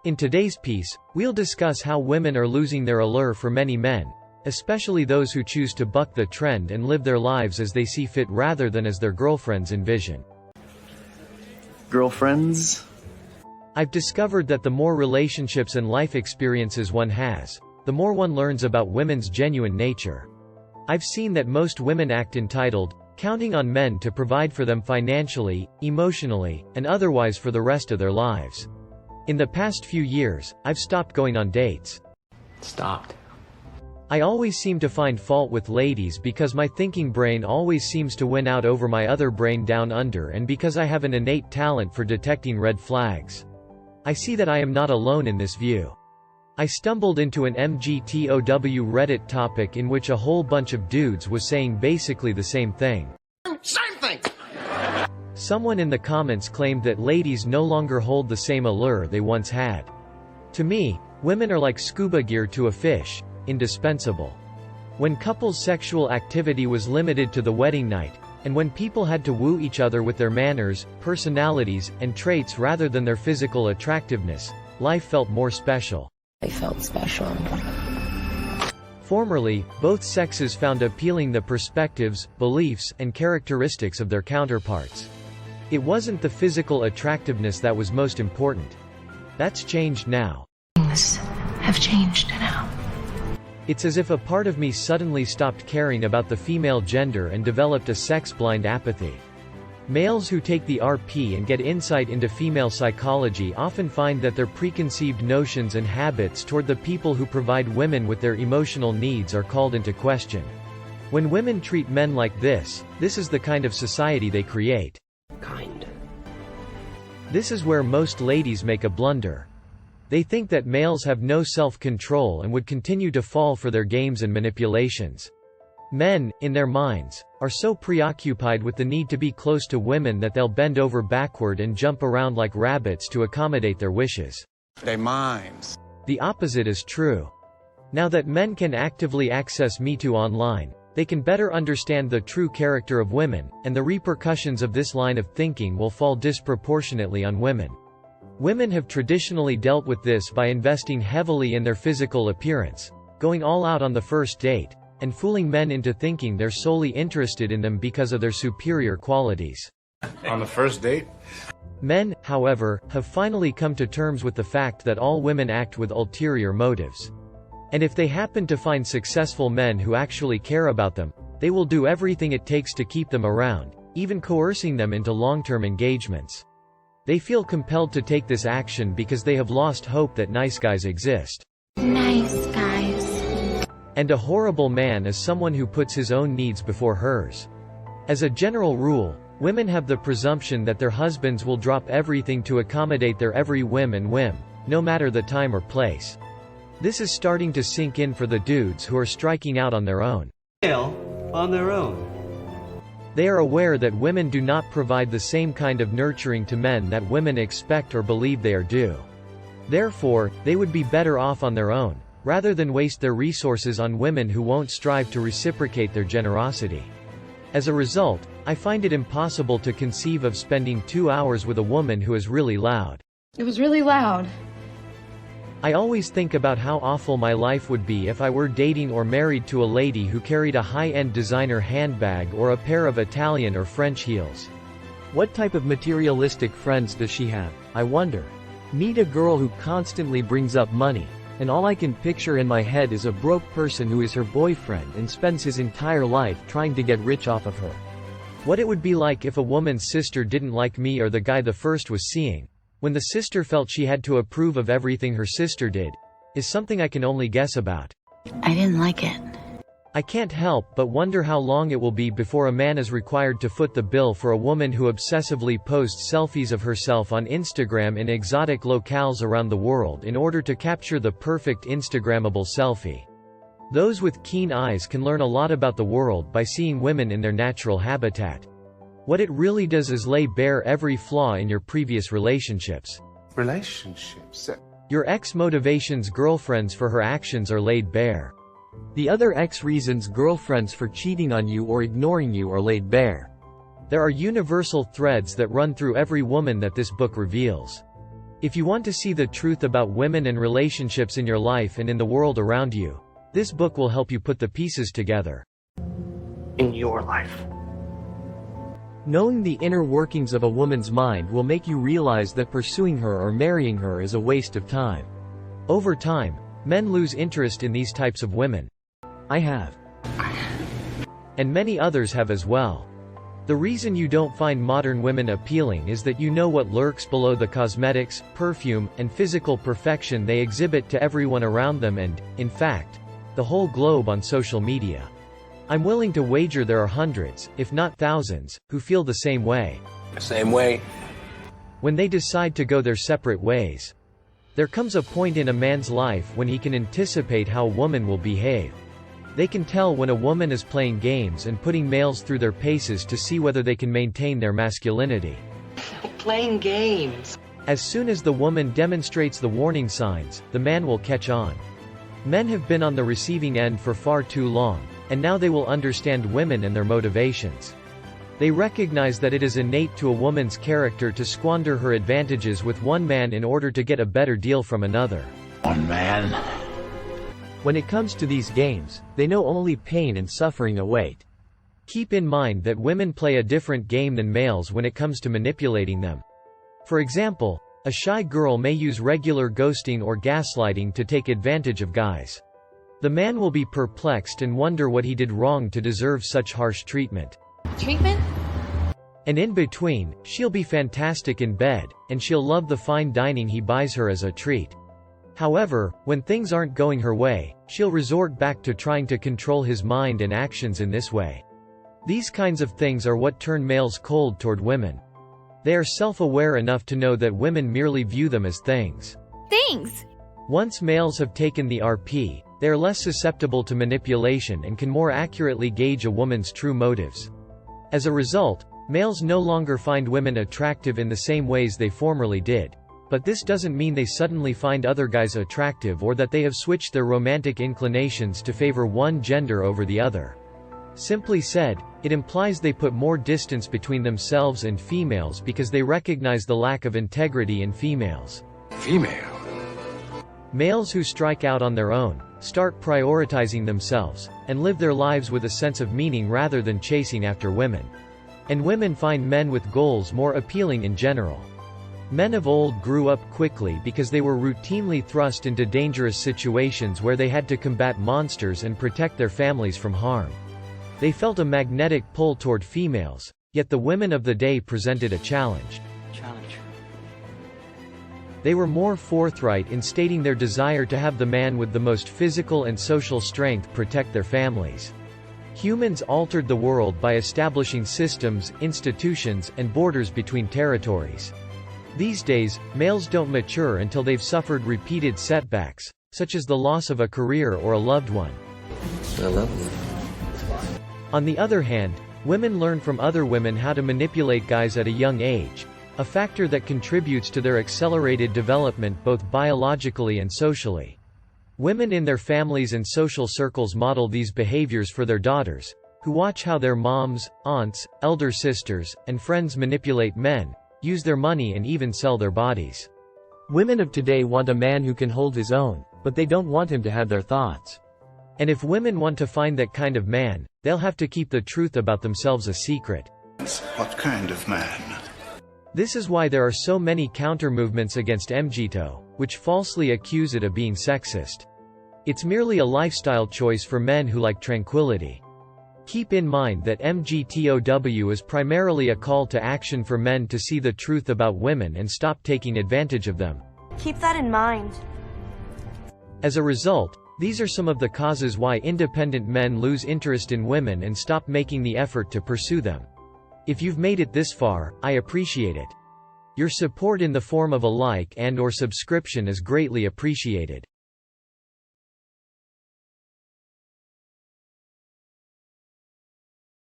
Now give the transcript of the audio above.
In today's piece, we'll discuss how women are losing their allure for many men, especially those who choose to buck the trend and live their lives as they see fit rather than as their girlfriends envision. Girlfriends? I've discovered that the more relationships and life experiences one has, the more one learns about women's genuine nature. I've seen that most women act entitled, counting on men to provide for them financially, emotionally, and otherwise for the rest of their lives. In the past few years, I've stopped going on dates. Stopped. I always seem to find fault with ladies because my thinking brain always seems to win out over my other brain down under, and because I have an innate talent for detecting red flags. I see that I am not alone in this view. I stumbled into an MGTOW Reddit topic in which a whole bunch of dudes was saying basically the same thing. Same thing! Someone in the comments claimed that ladies no longer hold the same allure they once had. To me, women are like scuba gear to a fish, indispensable. When couples' sexual activity was limited to the wedding night, and when people had to woo each other with their manners, personalities, and traits rather than their physical attractiveness, life felt more special. I felt special. Formerly, both sexes found appealing the perspectives, beliefs, and characteristics of their counterparts. It wasn't the physical attractiveness that was most important. That's changed now. Things have changed now. It's as if a part of me suddenly stopped caring about the female gender and developed a sex-blind apathy. Males who take the RP and get insight into female psychology often find that their preconceived notions and habits toward the people who provide women with their emotional needs are called into question. When women treat men like this is the kind of society they create. This is where most ladies make a blunder. They think that males have no self-control and would continue to fall for their games and manipulations. Men, in their minds, are so preoccupied with the need to be close to women that they'll bend over backward and jump around like rabbits to accommodate their wishes. They mimes. The opposite is true. Now that men can actively access MeToo online, they can better understand the true character of women, and the repercussions of this line of thinking will fall disproportionately on women. Women have traditionally dealt with this by investing heavily in their physical appearance, going all out on the first date, and fooling men into thinking they're solely interested in them because of their superior qualities. On the first date? Men, however, have finally come to terms with the fact that all women act with ulterior motives. And if they happen to find successful men who actually care about them, they will do everything it takes to keep them around, even coercing them into long-term engagements. They feel compelled to take this action because they have lost hope that nice guys exist. Nice guys. And a horrible man is someone who puts his own needs before hers. As a general rule, women have the presumption that their husbands will drop everything to accommodate their every whim and whim, no matter the time or place. This is starting to sink in for the dudes who are striking out on their own. On their own. They are aware that women do not provide the same kind of nurturing to men that women expect or believe they are due. Therefore, they would be better off on their own, rather than waste their resources on women who won't strive to reciprocate their generosity. As a result, I find it impossible to conceive of spending 2 hours with a woman who is really loud. It was really loud. I always think about how awful my life would be if I were dating or married to a lady who carried a high-end designer handbag or a pair of Italian or French heels. What type of materialistic friends does she have, I wonder? Meet a girl who constantly brings up money, and all I can picture in my head is a broke person who is her boyfriend and spends his entire life trying to get rich off of her. What it would be like if a woman's sister didn't like me or the guy the first was seeing, when the sister felt she had to approve of everything her sister did, is something I can only guess about. I didn't like it. I can't help but wonder how long it will be before a man is required to foot the bill for a woman who obsessively posts selfies of herself on Instagram in exotic locales around the world in order to capture the perfect Instagrammable selfie. Those with keen eyes can learn a lot about the world by seeing women in their natural habitat. What it really does is lay bare every flaw in your previous relationships. Your ex-motivation's girlfriends for her actions are laid bare. The other ex-reason's girlfriends for cheating on you or ignoring you are laid bare. There are universal threads that run through every woman that this book reveals. If you want to see the truth about women and relationships in your life and in the world around you, this book will help you put the pieces together. In your life. Knowing the inner workings of a woman's mind will make you realize that pursuing her or marrying her is a waste of time. Over time, men lose interest in these types of women. I have. And many others have as well. The reason you don't find modern women appealing is that you know what lurks below the cosmetics, perfume, and physical perfection they exhibit to everyone around them and, in fact, the whole globe on social media. I'm willing to wager there are hundreds, if not thousands, who feel the same way. Same way. When they decide to go their separate ways. There comes a point in a man's life when he can anticipate how a woman will behave. They can tell when a woman is playing games and putting males through their paces to see whether they can maintain their masculinity. Playing games. As soon as the woman demonstrates the warning signs, the man will catch on. Men have been on the receiving end for far too long, and now they will understand women and their motivations. They recognize that it is innate to a woman's character to squander her advantages with one man in order to get a better deal from another. One man. When it comes to these games, they know only pain and suffering await. Keep in mind that women play a different game than males when it comes to manipulating them. For example, a shy girl may use regular ghosting or gaslighting to take advantage of guys. The man will be perplexed and wonder what he did wrong to deserve such harsh treatment. Treatment? And in between, she'll be fantastic in bed, and she'll love the fine dining he buys her as a treat. However, when things aren't going her way, she'll resort back to trying to control his mind and actions in this way. These kinds of things are what turn males cold toward women. They are self-aware enough to know that women merely view them as things. Things! Once males have taken the RP, they are less susceptible to manipulation and can more accurately gauge a woman's true motives. As a result, males no longer find women attractive in the same ways they formerly did. But this doesn't mean they suddenly find other guys attractive or that they have switched their romantic inclinations to favor one gender over the other. Simply said, it implies they put more distance between themselves and females because they recognize the lack of integrity in females. Female. Males who strike out on their own, start prioritizing themselves, and live their lives with a sense of meaning rather than chasing after women. And women find men with goals more appealing in general. Men of old grew up quickly because they were routinely thrust into dangerous situations where they had to combat monsters and protect their families from harm. They felt a magnetic pull toward females, yet the women of the day presented a challenge. They were more forthright in stating their desire to have the man with the most physical and social strength protect their families. Humans altered the world by establishing systems, institutions, and borders between territories. These days, males don't mature until they've suffered repeated setbacks, such as the loss of a career or a loved one. I love you. On the other hand, women learn from other women how to manipulate guys at a young age, a factor that contributes to their accelerated development both biologically and socially. Women in their families and social circles model these behaviors for their daughters, who watch how their moms, aunts, elder sisters, and friends manipulate men, use their money and even sell their bodies. Women of today want a man who can hold his own, but they don't want him to have their thoughts. And if women want to find that kind of man, they'll have to keep the truth about themselves a secret. What kind of man? This is why there are so many counter-movements against MGTOW, which falsely accuse it of being sexist. It's merely a lifestyle choice for men who like tranquility. Keep in mind that MGTOW is primarily a call to action for men to see the truth about women and stop taking advantage of them. Keep that in mind. As a result, these are some of the causes why independent men lose interest in women and stop making the effort to pursue them. If you've made it this far, I appreciate it. Your support in the form of a like and/or subscription is greatly appreciated.